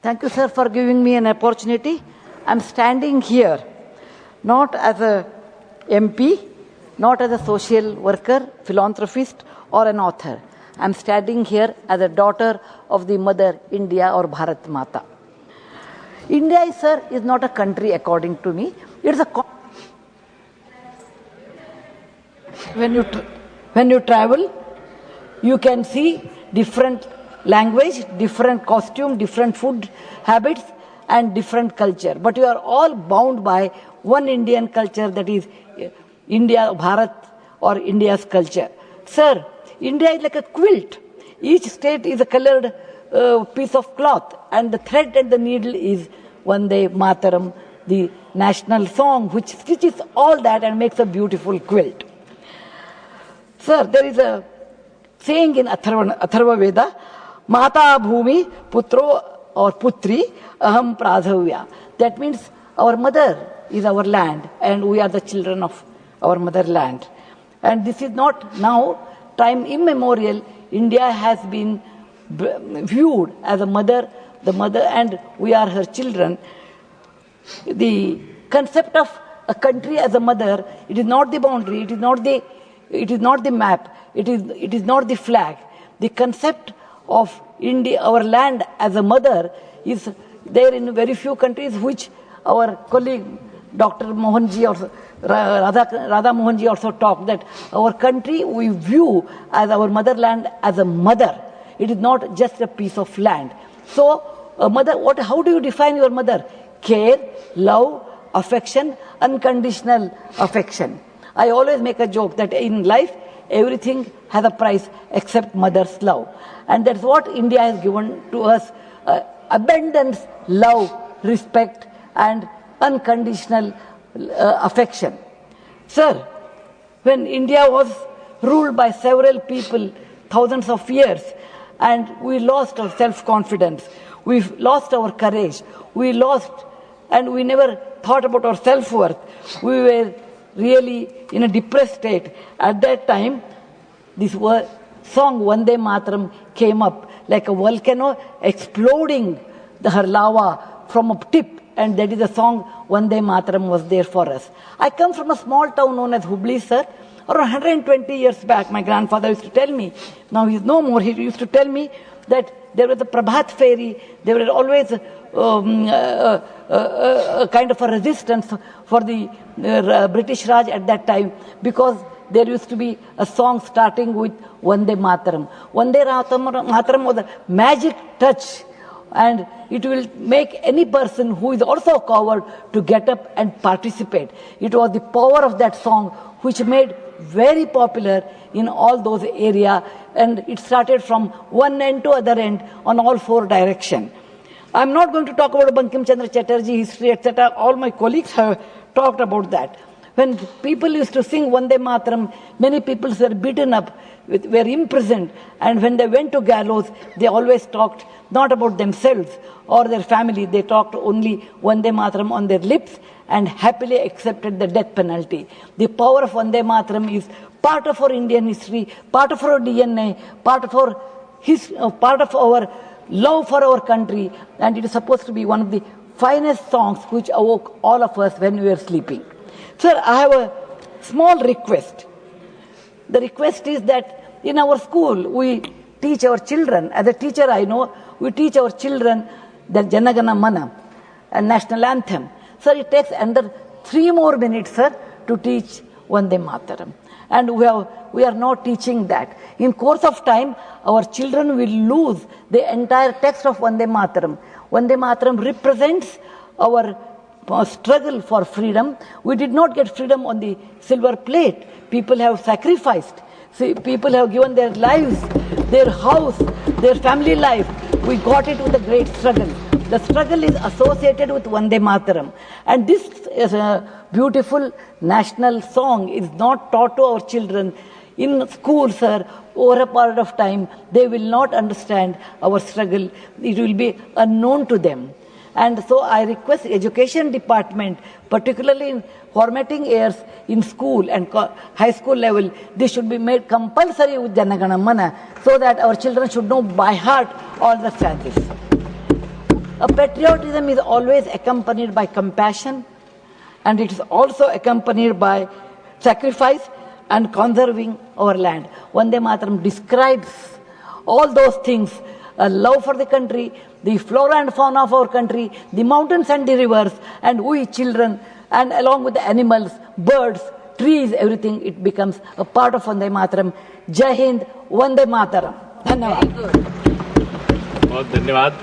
Thank you, sir, for giving me an opportunity. I'm standing here not as a MP, not as a social worker, philanthropist, or an author. I'm standing here as a daughter of the Mother India or Bharat Mata. India, sir, is not a country according to me. It's a when you travel, you can see different language, different costume, different food habits, and different culture. But you are all bound by one Indian culture, that is India, Bharat, or India's culture. Sir, India is like a quilt. Each state is a colored piece of cloth, and the thread and the needle is Vande Mataram, the national song, which stitches all that and makes a beautiful quilt. Sir, there is a saying in Atharva Veda, Mata Bhumi Putro or Putri Aham Pradhavya. That means our mother is our land and we are the children of our motherland. And this is not now, time immemorial, India has been viewed as a mother, the mother, and we are her children. The concept of a country as a mother, it is not the boundary, it is not the map, it is not the flag. The concept of India, our land as a mother, is there in very few countries, which our colleague Dr. Mohanji or Radha Mohanji also talked, that our country we view as our motherland as a mother. It is not just a piece of land. So, a mother, how do you define your mother? Care, love, affection, unconditional affection. I always make a joke that in life, everything has a price except mother's love. And that's what India has given to us, abundance, love, respect, and unconditional affection. Sir, when India was ruled by several people thousands of years, and we lost our self-confidence, we lost our courage, we lost, and we never thought about our self-worth. We were really in a depressed state. At that time, this song Vande Mataram came up like a volcano exploding her lava from a tip, and that is the song Vande Mataram was there for us. I come from a small town known as Hubli, sir. Around 120 years back, my grandfather used to tell me, now he's no more, he used to tell me that there was a Prabhat Fairy, there was always a kind of a resistance for the British Raj at that time, because there used to be a song starting with Vande Mataram. Vande Mataram was a magic touch, and it will make any person who is also a coward to get up and participate. It was the power of that song which made very popular in all those areas, and it started from one end to other end on all four directions. I'm not going to talk about Bankim Chandra Chatterjee history, etc. All my colleagues have talked about that. When people used to sing Vande Mataram, many people were beaten up, were imprisoned, and when they went to gallows, they always talked not about themselves or their family, they talked only Vande Mataram on their lips and happily accepted the death penalty. The power of Vande Mataram is part of our Indian history, part of our DNA, part of our love for our country, and it is supposed to be one of the finest songs which awoke all of us when we were sleeping. Sir, I have a small request. The request is that in our school, we teach our children, as a teacher I know, we teach our children the Janagana Mana, a national anthem. Sir, it takes under 3 more minutes, sir, to teach Vande Mataram. And we are not teaching that. In course of time, our children will lose the entire text of Vande Mataram. Vande Mataram represents our struggle for freedom. We did not get freedom on the silver plate. People have sacrificed. See, people have given their lives, their house, their family life. We got it with a great struggle. The struggle is associated with Vande Mataram. And this is a beautiful national song is not taught to our children in schools, sir. Over a period of time, they will not understand our struggle. It will be unknown to them. And so I request education department, particularly in formatting years in school and high school level, this should be made compulsory with Janagana Mana, so that our children should know by heart all the stanzas. A patriotism is always accompanied by compassion, and it is also accompanied by sacrifice and conserving our land. Vande Mataram describes all those things, a love for the country, the flora and fauna of our country, the mountains and the rivers, and we children, and along with the animals, birds, trees, everything, it becomes a part of Vande Mataram. Jai Hind, Vande Mataram. Dhanyawad. बहुत धन्यवाद.